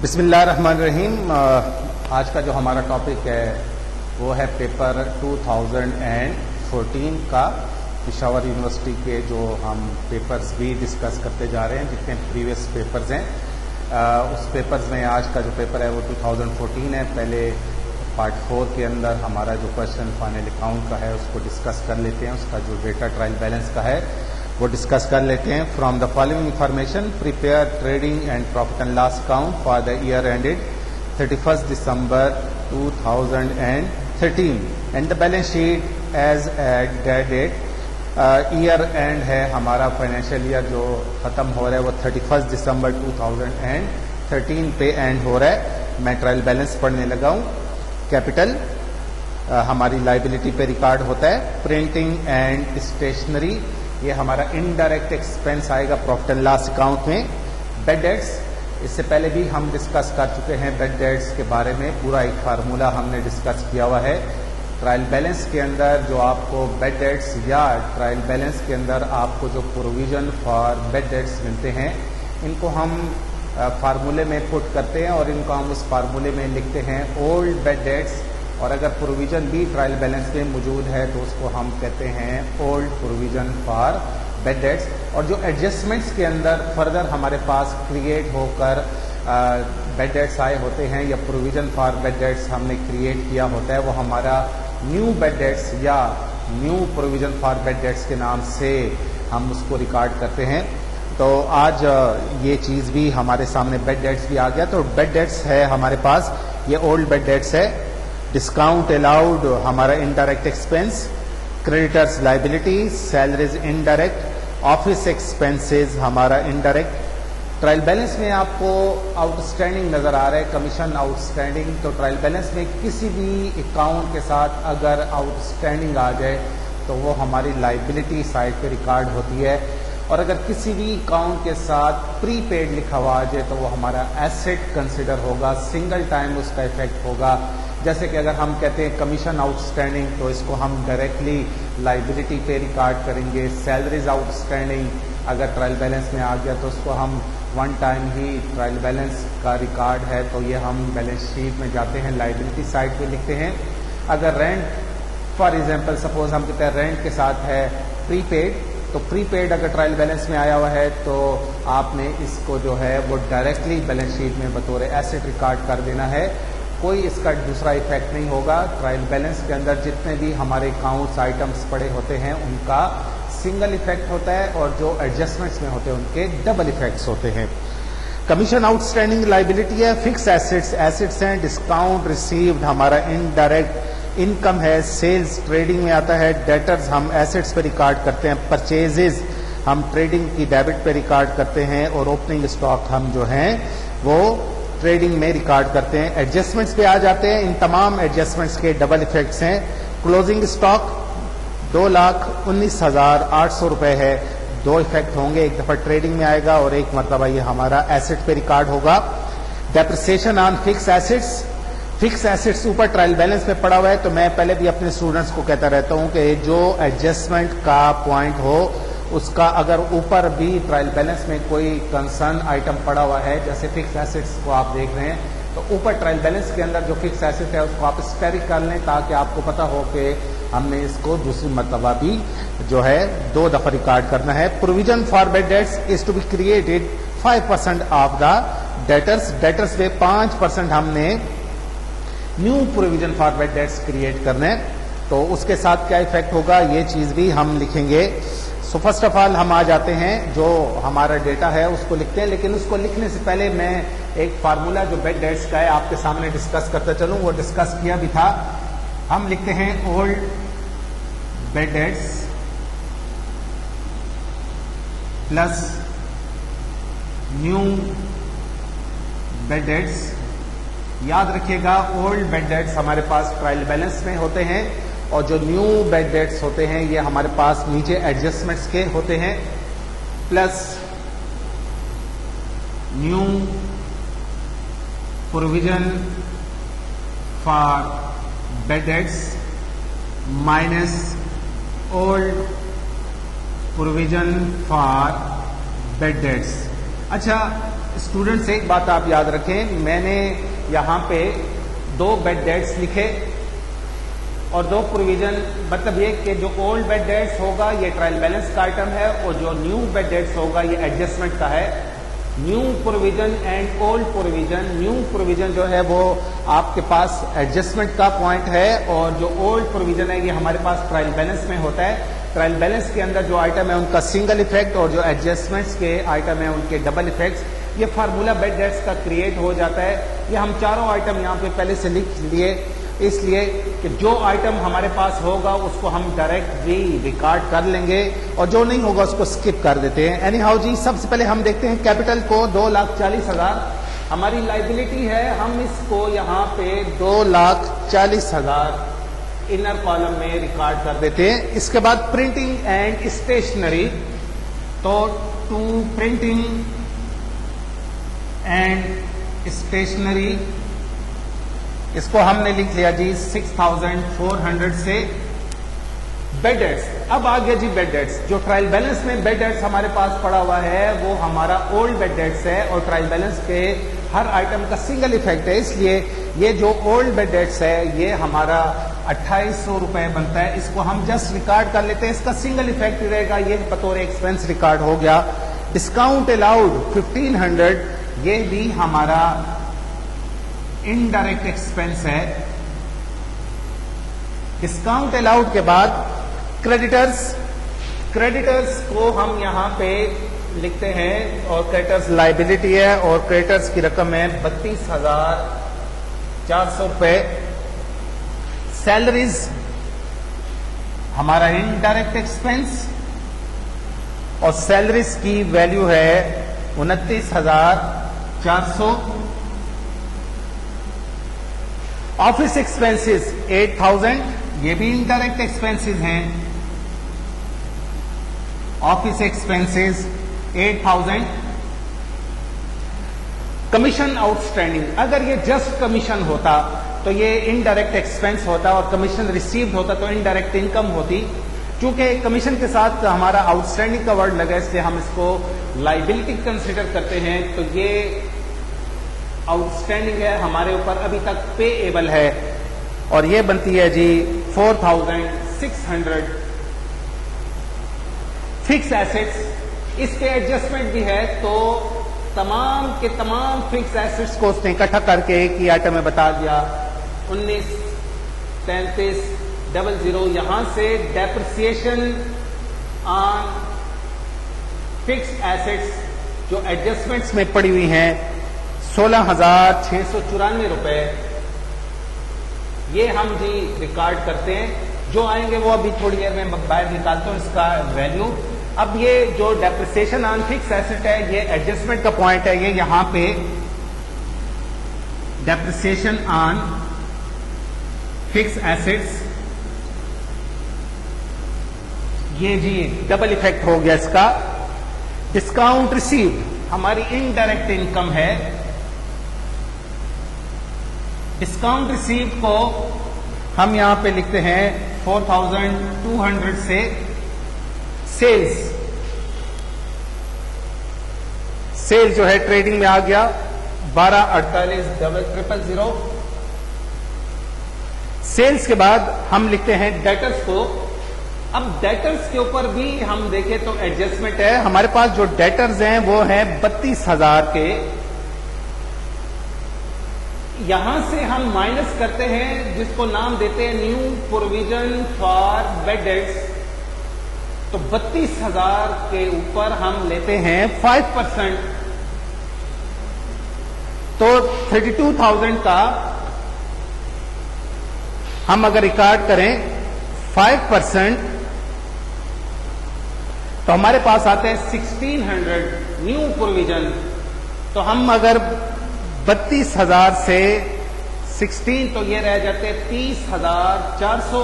बिस्मिल्लाहिर्रहमानिर्रहीम। आज का जो हमारा टॉपिक है वो है पेपर 2014 का पेशावर यूनिवर्सिटी के जो हम पेपर्स भी डिस्कस करते जा रहे हैं, जितने प्रीवियस पेपर्स हैं उस पेपर्स में आज का जो पेपर है वो 2014 है। पहले पार्ट 4 के अंदर हमारा जो क्वेश्चन फाइनल अकाउंट का है उसको डिस्कस कर लेते हैं, उसका जो डेटा ट्रायल बैलेंस का है वो डिस्कस कर लेते हैं। From the following information prepare trading and profit and loss account for the year ended 31 December 2013 and the balance sheet as at that date. Year end है हमारा, फाइनेंशियल ईयर जो ख़त्म हो रहा है वो 31 दिसंबर 2013 पे एंड हो रहा है। मैं ट्रायल बैलेंस पढ़ने लगा हूँ। कैपिटल हमारी लाइबिलिटी पे रिकॉर्ड होता है। प्रिंटिंग एंड स्टेशनरी ये हमारा इनडायरेक्ट एक्सपेंस आएगा प्रॉफिट एंड लॉस अकाउंट में। बेड डेट्स इससे पहले भी हम डिस्कस कर चुके हैं, बेड डेट्स के बारे में पूरा एक फार्मूला हमने डिस्कस किया हुआ है। ट्रायल बैलेंस के अंदर जो आपको बेड डेट्स या ट्रायल बैलेंस के अंदर आपको जो प्रोविजन फॉर बेड डेट्स मिलते हैं इनको हम फार्मूले में पुट करते हैं और इनको हम उस फार्मूले में लिखते हैं ओल्ड बेड डेट्स, और अगर प्रोविजन भी ट्रायल बैलेंस में मौजूद है तो उसको हम कहते हैं old provision for bad dates. और जो एडजस्टमेंट्स के अंदर फर्दर हमारे पास क्रिएट होकर बेड डेट्स आए होते हैं या प्रोविजन फॉर बेड डेट्स हमने क्रिएट किया होता है वो हमारा न्यू बेड डेट्स या new provision for bad dates के नाम से हम उसको रिकॉर्ड करते हैं। तो आज ये चीज़ भी हमारे सामने बेड डेट्स भी आ गया। तो बेड डेट्स है हमारे पास, ये ओल्ड बेड डेट्स है। डिस्काउंट अलाउड हमारा indirect expense, creditors liability, salaries indirect, office expenses हमारा इनडायरेक्ट। ट्रायल बैलेंस में आपको आउटस्टैंडिंग नज़र आ रहा है, कमीशन आउटस्टैंडिंग। तो ट्रायल बैलेंस में किसी भी अकाउंट के साथ अगर आउटस्टैंडिंग आ जाए तो वो हमारी लाइबिलिटी साइड पे रिकॉर्ड होती है, और अगर किसी भी अकाउंट के साथ प्रीपेड लिखा हुआ आ जाए तो वो हमारा एसेट कंसिडर होगा, सिंगल टाइम उसका इफेक्ट होगा। जैसे कि अगर हम कहते हैं कमीशन आउटस्टैंडिंग तो इसको हम डायरेक्टली लाइबिलिटी पे रिकॉर्ड करेंगे। सैलरीज आउटस्टैंडिंग अगर ट्रायल बैलेंस में आ गया तो उसको हम वन टाइम ही ट्रायल बैलेंस का रिकॉर्ड है तो ये हम बैलेंस शीट में जाते हैं लाइबिलिटी साइड पे लिखते हैं। अगर रेंट फॉर एग्जांपल सपोज हम कहते हैं रेंट के साथ है प्रीपेड, तो प्रीपेड अगर ट्रायल बैलेंस में आया हुआ है तो आपने इसको जो है वो डायरेक्टली बैलेंस शीट में बतौर एसेट रिकॉर्ड कर देना है, कोई इसका दूसरा इफेक्ट नहीं होगा। ट्रायल बैलेंस के अंदर जितने भी हमारे अकाउंट्स आइटम्स पड़े होते हैं उनका सिंगल इफेक्ट होता है और जो एडजस्टमेंट्स में होते हैं उनके डबल इफेक्ट्स होते हैं। कमीशन आउटस्टैंडिंग लाइबिलिटी है। फिक्स एसेट्स एसेट्स हैं। डिस्काउंट रिसीव्ड हमारा इनडायरेक्ट इनकम है। सेल्स ट्रेडिंग में आता है। डेटर्स हम एसेट्स पे रिकॉर्ड करते हैं। परचेजेज हम ट्रेडिंग की डेबिट पे रिकॉर्ड करते हैं, और ओपनिंग स्टॉक हम जो हैं वो ट्रेडिंग में रिकॉर्ड करते हैं। एडजस्टमेंट्स पे आ जाते हैं। इन तमाम एडजस्टमेंट्स के डबल इफेक्ट्स हैं। क्लोजिंग स्टॉक 2,19,800 रुपए है, दो इफेक्ट होंगे, एक दफा ट्रेडिंग में आएगा और एक मरतबा ये हमारा एसेट पे रिकॉर्ड होगा। Depreciation on fix assets, fix assets ऊपर ट्रायल बैलेंस में पड़ा हुआ है तो मैं पहले भी अपने स्टूडेंट्स को कहता रहता हूं कि जो एडजस्टमेंट का पॉइंट हो उसका अगर ऊपर भी ट्रायल बैलेंस में कोई कंसर्न आइटम पड़ा हुआ है, जैसे फिक्स एसेट्स को आप देख रहे हैं तो ऊपर ट्रायल बैलेंस के अंदर जो फिक्स एसेट है उसको आप स्टेरिक कर लें ताकि आपको पता हो कि हमने इसको दूसरी मरतबा भी जो है 2 दफा रिकॉर्ड करना है। Provision for bad debts is to be created 5% of the debtors, debtors पे 5% हमने new provision for bad debts create करने, तो उसके साथ क्या इफेक्ट होगा ये चीज भी हम लिखेंगे। सो फर्स्ट ऑफ ऑल हम आ जाते हैं जो हमारा डेटा है उसको लिखते हैं, लेकिन उसको लिखने से पहले मैं एक फार्मूला जो बेड डेट्स का है आपके सामने डिस्कस करता चलूं, वो डिस्कस किया भी था। हम लिखते हैं old bad debts plus new bad debts. याद रखिएगा ओल्ड बेड डेट्स हमारे पास ट्रायल बैलेंस में होते हैं और जो न्यू बेड डेट्स होते हैं ये हमारे पास नीचे एडजस्टमेंट्स के होते हैं, plus new provision for bad dates minus old provision for bad dates. अच्छा, स्टूडेंट्स एक बात आप याद रखें, मैंने यहाँ पे 2 बेड डेट्स लिखे और 2 प्रोविजन, मतलब ये कि जो ओल्ड बेड डेट्स होगा ये ट्रायल बैलेंस का आइटम है और जो न्यू बेड डेट्स होगा ये एडजस्टमेंट का है। New provision and old provision, new provision जो है वो आपके पास एडजस्टमेंट का पॉइंट है और जो ओल्ड प्रोविजन है ये हमारे पास ट्रायल बैलेंस में होता है। ट्रायल बैलेंस के अंदर जो आइटम है उनका सिंगल इफेक्ट और जो एडजस्टमेंट्स के आइटम है उनके डबल इफेक्ट्स, ये फार्मूला बेड डेट्स का क्रिएट हो जाता है। ये हम चारों आइटम यहाँ पे पहले से लिख लिए, इसलिए कि जो आइटम हमारे पास होगा उसको हम डायरेक्ट भी रिकॉर्ड कर लेंगे और जो नहीं होगा उसको स्किप कर देते हैं। एनी हाउ जी, सबसे पहले हम देखते हैं कैपिटल को 2,40,000 हमारी लाइबिलिटी है, हम इसको यहाँ पे 2,40,000 इनर कॉलम में रिकॉर्ड कर देते हैं। इसके बाद प्रिंटिंग एंड स्टेशनरी, तो टू प्रिंटिंग एंड स्टेशनरी इसको हमने लिख लिया जी 6,400 से। बेड डेट्स, अब आ गया जी बेड डेट्स। जो ट्रायल बैलेंस में बेड डेट्स हमारे पास पड़ा हुआ है वो हमारा ओल्ड बेड डेट्स है और ट्रायल बैलेंस के हर आइटम का सिंगल इफेक्ट है, इसलिए ये जो ओल्ड बेड डेट्स है ये हमारा 2,800 रुपए बनता है। इसको हम जस्ट रिकॉर्ड कर लेते हैं, इसका सिंगल इफेक्ट रहेगा, ये बतौर एक्सपेंस रिकॉर्ड हो गया। डिस्काउंट अलाउड 1,500, ये भी हमारा इनडायरेक्ट एक्सपेंस है। डिस्काउंट अलाउड के बाद क्रेडिटर्स, क्रेडिटर्स को हम यहां पे लिखते हैं और क्रेडिटर्स लाइबिलिटी है और क्रेडिटर्स की रकम है 32,400 रुपए। सैलरीज हमारा इनडायरेक्ट एक्सपेंस और सैलरीज की वैल्यू है 29,400। ऑफिस एक्सपेंसेस 8,000, ये भी इनडायरेक्ट एक्सपेंसेस हैं। Office expenses 8,000। कमीशन आउटस्टैंडिंग, अगर ये जस्ट कमीशन होता तो ये इनडायरेक्ट एक्सपेंस होता और कमीशन रिसीव्ड होता तो इनडायरेक्ट इनकम होती। चूंकि कमीशन के साथ हमारा आउटस्टैंडिंग का वर्ड लगा इसलिए हम इसको लाइबिलिटी कंसिडर करते हैं, तो ये आउटस्टैंडिंग है, हमारे ऊपर अभी तक पेएबल है और ये बनती है जी 4,600। फिक्स एसेट्स, इसके एडजस्टमेंट भी है, तो तमाम के तमाम फिक्स एसेट्स को उसने इकट्ठा करके एक ही आइटम में बता दिया 19,33,00। यहां से डेप्रिसिएशन ऑन फिक्स एसेट्स जो एडजस्टमेंट्स में पड़ी हुई हैं 16,694 रुपए, ये हम जी रिकॉर्ड करते हैं। जो आएंगे वो अभी थोड़ी देर में बाहर निकालता हूं इसका वैल्यू। अब ये जो डेप्रिसिएशन ऑन फिक्स एसेट है ये एडजस्टमेंट का पॉइंट है, ये यहां पे डेप्रिसिएशन ऑन फिक्स एसेट्स, ये जी डबल इफेक्ट हो गया इसका। डिस्काउंट रिसीव्ड हमारी इनडायरेक्ट इनकम है। डिस्काउंट रिसीव को हम यहां पे लिखते हैं 4,200 से। सेल्स, सेल्स जो है ट्रेडिंग में आ गया 12,48,000। सेल्स के बाद हम लिखते हैं डेटर्स को। अब डेटर्स के ऊपर भी हम देखें तो एडजस्टमेंट है, हमारे पास जो डेटर्स हैं वो हैं 32,000 के। यहां से हम माइनस करते हैं जिसको नाम देते हैं new provision for bad dates, तो 32,000 के ऊपर हम लेते हैं 5%, तो 32,000 का हम अगर रिकॉर्ड करें 5% तो हमारे पास आते हैं 1,600 न्यू प्रोविजन। तो हम अगर 32,000 से 16 तो ये रह जाते 30,400।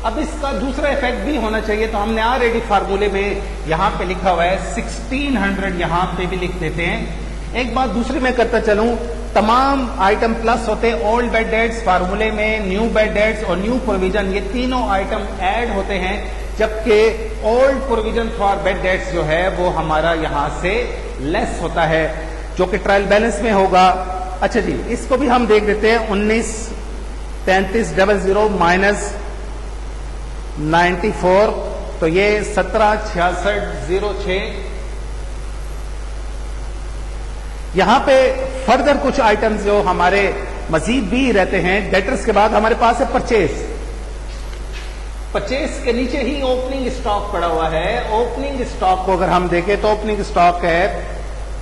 अब इसका दूसरा इफेक्ट भी होना चाहिए, तो हमने ऑलरेडी फार्मूले में यहां पे लिखा हुआ है 1,600, यहां पे भी लिख देते हैं। एक बात दूसरी मैं करता चलूं, तमाम आइटम प्लस होते हैं। ओल्ड बेड डेट्स फार्मूले में, न्यू बेड डेट्स और न्यू प्रोविजन, ये तीनों आइटम ऐड होते हैं, जबकि old provision for bad dates जो है वो हमारा यहां से लेस होता है। जो कि ट्रायल बैलेंस में होगा। अच्छा जी, इसको भी हम देख लेते हैं। 193300 माइनस 94, तो ये 176606। यहां पे फर्दर कुछ आइटम्स जो हमारे मजीद भी रहते हैं। डेटर्स के बाद हमारे पास है परचेज। परचेज के नीचे ही ओपनिंग स्टॉक पड़ा हुआ है। ओपनिंग स्टॉक को अगर हम देखें तो ओपनिंग स्टॉक है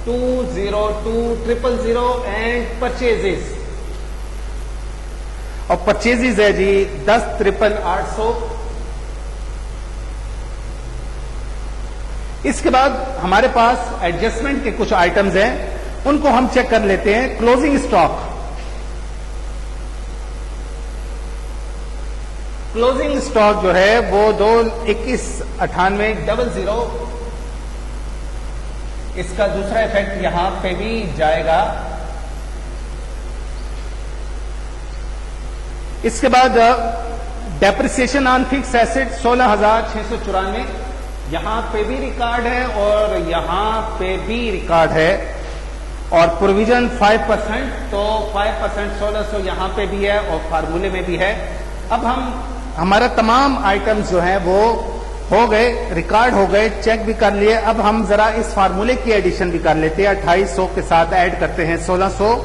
202000 एंड परचेजेस, और परचेजेस है जी 10,800। इसके बाद हमारे पास एडजस्टमेंट के कुछ आइटम्स हैं, उनको हम चेक कर लेते हैं। क्लोजिंग स्टॉक, क्लोजिंग स्टॉक जो है वो 2/21/9800। इसका दूसरा इफेक्ट यहां पे भी जाएगा। इसके बाद डेप्रिसिएशन ऑन फिक्स एसेट 16,694, यहां पे भी रिकॉर्ड है और यहां पे भी रिकॉर्ड है। और प्रोविजन 5%, तो 5% 1600 यहां पे भी है और फार्मूले में भी है। अब हमारा तमाम आइटम्स जो हैं वो हो गए, रिकॉर्ड हो गए, चेक भी कर लिए। अब हम जरा इस फार्मूले की एडिशन भी कर लेते हैं। 2800 के साथ ऐड करते हैं 1600,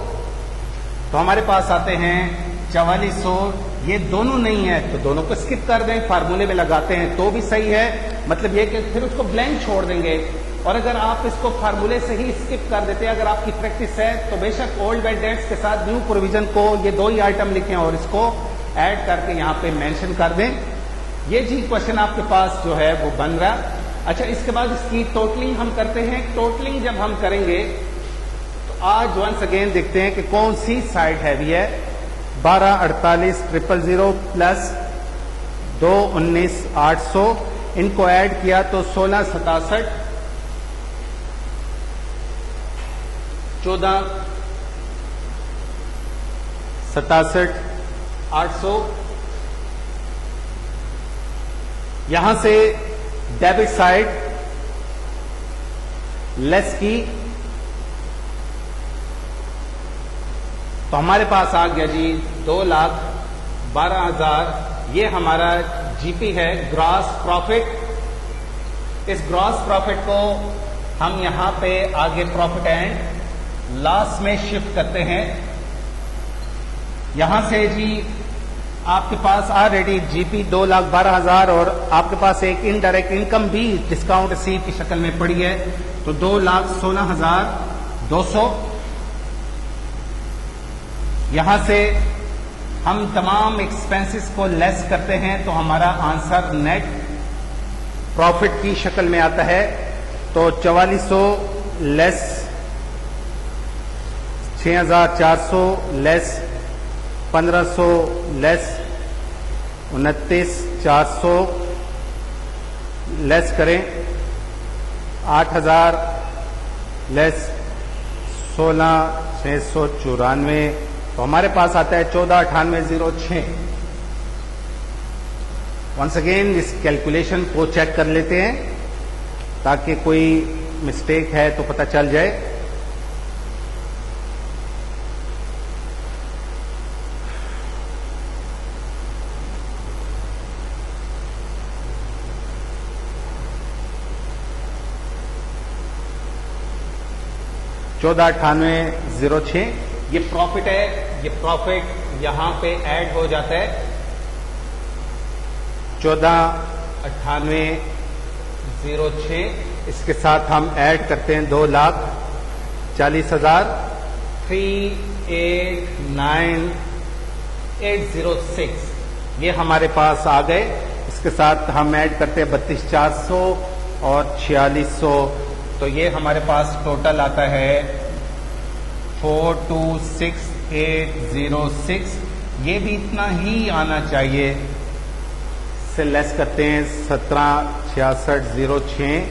तो हमारे पास आते हैं 4400। ये दोनों नहीं है तो दोनों को स्किप कर दें, फार्मूले में लगाते हैं तो भी सही है। मतलब ये कि फिर उसको ब्लैंक छोड़ देंगे। और अगर आप इसको फार्मूले से ही स्किप कर देते हैं, अगर आपकी प्रैक्टिस है, तो बेशक ओल्ड बैड डेट्स के साथ न्यू प्रोविजन को ये दो ही आइटम लिखें और इसको ऐड करके यहां पे मेंशन कर दें। ये जी क्वेश्चन आपके पास जो है वो बन रहा। अच्छा, इसके बाद इसकी टोटलिंग हम करते हैं। टोटलिंग जब हम करेंगे तो आज वंस अगेन देखते हैं कि कौन सी साइड हैवी है। 12,48,000 प्लस 2,19,800, इनको ऐड किया तो 16,67, 14,67,800। यहां से डेबिट साइड लेस की तो हमारे पास आ गया जी 2,12,000। ये हमारा जीपी है, ग्रॉस प्रॉफिट। इस ग्रॉस प्रॉफिट को हम यहां पे आगे प्रॉफिट एंड लॉस में शिफ्ट करते हैं। यहां से जी आपके पास ऑलरेडी जीपी 2,12,000 और आपके पास एक इनडायरेक्ट इनकम भी डिस्काउंट रिसीव की शक्ल में पड़ी है, तो 2,16,200। यहां से हम तमाम एक्सपेंसेस को लेस करते हैं तो हमारा आंसर नेट प्रॉफिट की शक्ल में आता है। तो 4400 लेस 6,400 लेस 1,500 लेस 29,400 लेस करें 8,000 लेस 16,694, तो हमारे पास आता है 14,98,06। वंस अगेन इस कैलकुलेशन को चेक कर लेते हैं ताकि कोई मिस्टेक है तो पता चल जाए। $14,98,06 ये प्रॉफिट है। ये प्रॉफिट यहां पे ऐड हो जाता है 14,98,06। इसके साथ हम ऐड करते हैं 2,40,000 3,89,806। ये हमारे पास आ गए। इसके साथ हम ऐड करते हैं 32,400 और 4,600, तो ये हमारे पास टोटल आता है 426,806। ये भी इतना ही आना चाहिए। से लेस करते हैं 17,66,06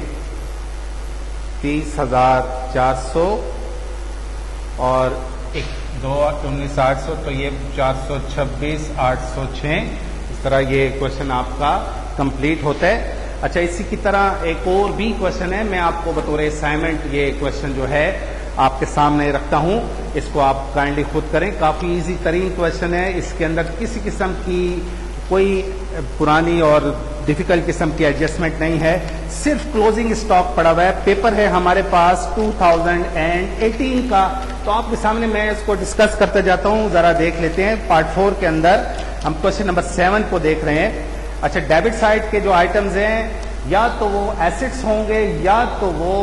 30,400 और 2,19,800, तो ये 426,806। इस तरह ये क्वेश्चन आपका कंप्लीट होता है। अच्छा, इसी की तरह एक और भी क्वेश्चन है, मैं आपको बतौर असाइनमेंट ये क्वेश्चन जो है आपके सामने रखता हूं, इसको आप काइंडली खुद करें। काफी इजी तरीन क्वेश्चन है, इसके अंदर किसी किस्म की कोई पुरानी और डिफिकल्ट किस्म की एडजस्टमेंट नहीं है, सिर्फ क्लोजिंग स्टॉक पड़ा हुआ है। पेपर है हमारे पास 2018 का, तो आपके सामने मैं इसको डिस्कस करते जाता हूं, जरा देख लेते हैं। पार्ट 4 के अंदर हम क्वेश्चन नंबर 7 को देख रहे हैं। अच्छा, डेबिट साइड के जो आइटम्स हैं या तो वो एसेट्स होंगे या तो वो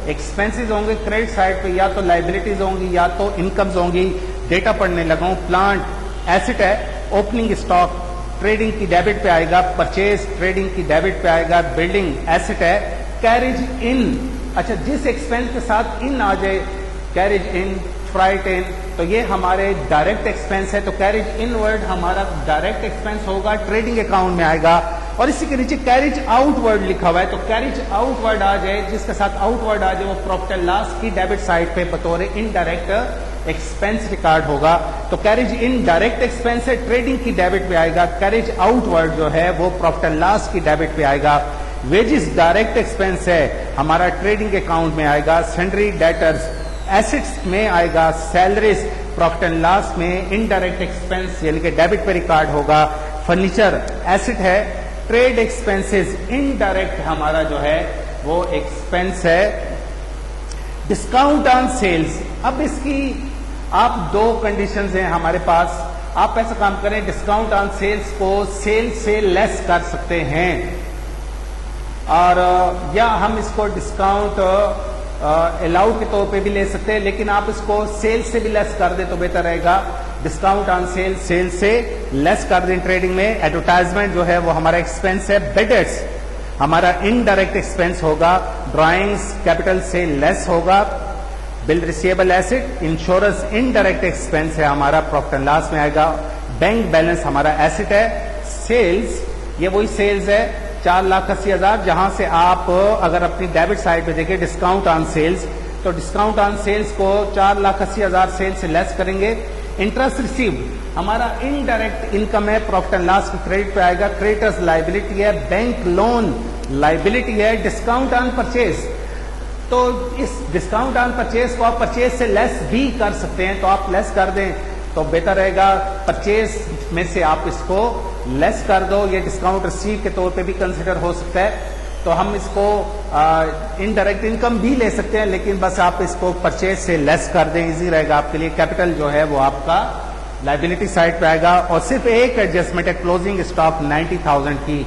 एक्सपेंसेस होंगे, क्रेडिट साइड पे या तो लाइबिलिटीज होंगी या तो इनकम्स होंगी। डेटा पढ़ने लगा हूं। प्लांट एसेट है, ओपनिंग स्टॉक ट्रेडिंग की डेबिट पे आएगा, परचेज ट्रेडिंग की डेबिट पे आएगा, बिल्डिंग एसेट है, कैरेज इन, अच्छा जिस एक्सपेंस के साथ इन आ जाए, कैरेज इन, फ्राइट इन, तो ये हमारे डायरेक्ट एक्सपेंस है, तो कैरेज इन वर्ड हमारा डायरेक्ट एक्सपेंस होगा, ट्रेडिंग अकाउंट में आएगा। और इसी के नीचे कैरेज आउट वर्ड लिखा हुआ है, तो कैरेज आउट वर्ड आ जाए, जिसके साथ आउट वर्ड आ जाए, वो प्रॉफिट एंड लॉस की डेबिट साइड पे बतौर इनडायरेक्ट एक्सपेंस रिकॉर्ड होगा। तो कैरेज इन डायरेक्ट एक्सपेंस है, ट्रेडिंग की डेबिट पे आएगा। कैरेज आउट वर्ड जो है वो प्रॉफिट एंड लॉस की डेबिट पे आएगा। वेजेस डायरेक्ट एक्सपेंस है, हमारा ट्रेडिंग अकाउंट में आएगा। सैंडरी डेटर्स एसेट्स में आएगा। सैलरीज प्रॉफिट एंड लॉस में इनडायरेक्ट एक्सपेंस यानी कि डेबिट पे रिकॉर्ड होगा। फर्नीचर एसेट है। ट्रेड एक्सपेंसेस इनडायरेक्ट हमारा जो है वो एक्सपेंस है। डिस्काउंट ऑन सेल्स, अब इसकी आप दो कंडीशंस हैं हमारे पास। आप ऐसा काम करें, डिस्काउंट ऑन सेल्स को सेल से लेस कर सकते हैं, और या हम इसको डिस्काउंट अलाउड के तौर पे भी ले सकते हैं, लेकिन आप इसको सेल से भी लेस कर दें तो बेहतर रहेगा। डिस्काउंट ऑन सेल, सेल से लेस कर दें ट्रेडिंग में। एडवर्टाइजमेंट जो है वो हमारा एक्सपेंस है। बेडेट्स हमारा इनडायरेक्ट एक्सपेंस होगा। ड्राइंग्स कैपिटल से लेस होगा। Bill receivable asset, insurance indirect expense है हमारा, प्रॉफिट एंड लॉस में आएगा। बैंक बैलेंस हमारा एसेट है। सेल्स, ये वही सेल्स है 4,80,000, जहां से आप अगर अपनी डेबिट साइड पे देखें डिस्काउंट ऑन सेल्स, तो डिस्काउंट ऑन सेल्स को 4,80,000 सेल्स से लेस करेंगे। इंटरेस्ट रिसीव्ड हमारा इनडायरेक्ट इनकम है, प्रॉफिट एंड लॉस की क्रेडिट पे आएगा। क्रेडिटर्स लाइबिलिटी है। बैंक लोन लाइबिलिटी है। डिस्काउंट ऑन परचेज, तो इस डिस्काउंट ऑन परचेज को आप परचेज से लेस भी कर सकते हैं, तो आप लेस कर दें तो बेहतर रहेगा। परचेज में से आप इसको लेस कर दो, ये डिस्काउंट रिसीव के तौर पे भी कंसिडर हो सकता है। तो हम इसको इनडायरेक्ट इनकम भी ले सकते हैं, लेकिन बस आप इसको परचेज से लेस कर दें, इजी रहेगा आपके लिए। कैपिटल जो है वो आपका लाइबिलिटी साइड पे आएगा। और सिर्फ एक एडजस्टमेंट है, क्लोजिंग स्टॉक 90,000 की।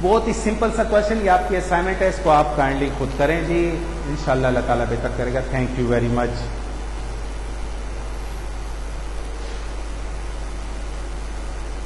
बहुत ही सिंपल सा क्वेश्चन, ये आपकी असाइनमेंट है, इसको आप काइंडली खुद करें जी। इंशाल्लाह अल्लाह ताला बेहतर करेगा। Thank you very much.